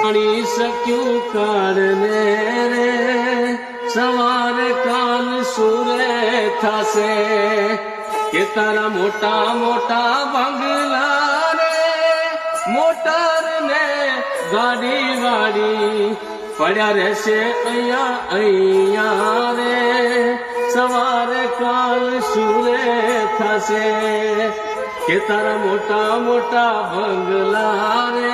જાણી શક્યું કાળને રે સવારે કાલ સુરે થશે કે તારા મોટા મોટા બંગલા રે મોટર ને ગાડી વાડી પડ્યા રહેશે અહીંયા રે સવારે કાલ સુરે થશે કે તારા મોટા મોટા બંગલા રે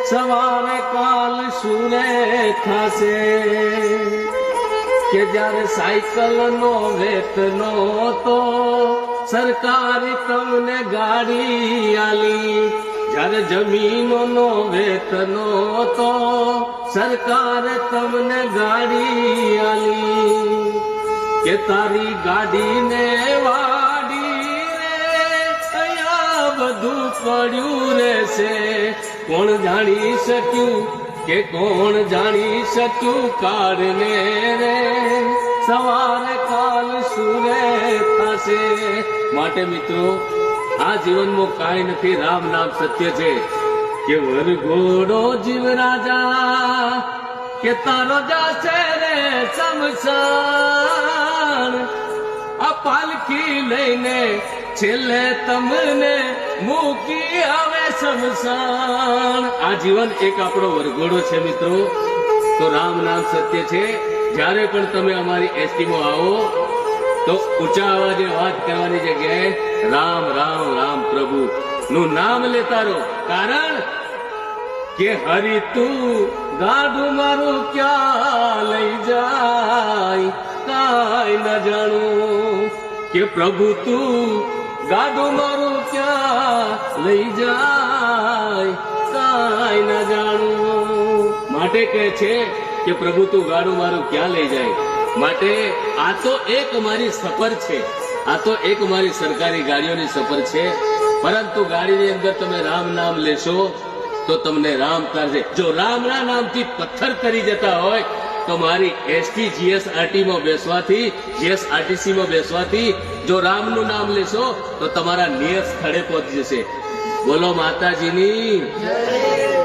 સવારે કાલ સુરે થશે કે જ્યારે સાયકલ નો વેતનો તો સરકારે તમને ગાડી આલી જ્યારે જમીનો નો વેતનો તો સરકારે તમને ગાડી આલી કે તારી ગાડીને વાડી રે અહીંયા બધું પડ્યું રહેશે કોણ જાણી શક્યું કે કોણ જાણી શક્યું કાળને રે સવારે કાલ સુરે થશે માટે મિત્રો આ જીવનમાં કાંઈ નથી રામ નામ સત્ય છે કે વરઘોડો જીવ રાજા કે તારો જાશે રે શમશાન આ પાલખી લઈને છેલ્લે તમને મૂકી આવે શમશાન આ જીવન એક આપણો વરઘોડો છે મિત્રો તો રામ નામ સત્ય છે જ્યારે પણ તમે અમારી એસટીમાં આવો તો ઊંચા અવાજે વાત કરવાની જગ્યાએ રામ રામ રામ પ્રભુ નું નામ લેતા રહો કારણ કે હરી તું ગાડું મારું ક્યાં લઈ જાય કાંઈ ન જાણું કે પ્રભુ તું ગાડું મારું ક્યાં લઈ જાય કાંઈ ન જાણું માટે કહે છે કે પ્રભુ તું ગાડું મારું ક્યાં લઈ જાય માટે આ તો એક મારી સફર છે આ તો એક મારી સરકારી ગાડીઓની સફર છે પરંતુ ગાડીની અંદર તમે રામ નામ લેશો તો તમને રામ તારશે જો રામના નામથી પથ્થર તરી જતા હોય તો મારી એસટી જીએસઆરટી માં બેસવાથી જીએસઆરટીસી માં બેસવાથી જો રામનું નામ લેશો તો તમારા નિયત સ્થળે પહોંચી જશે બોલો માતાજીની જય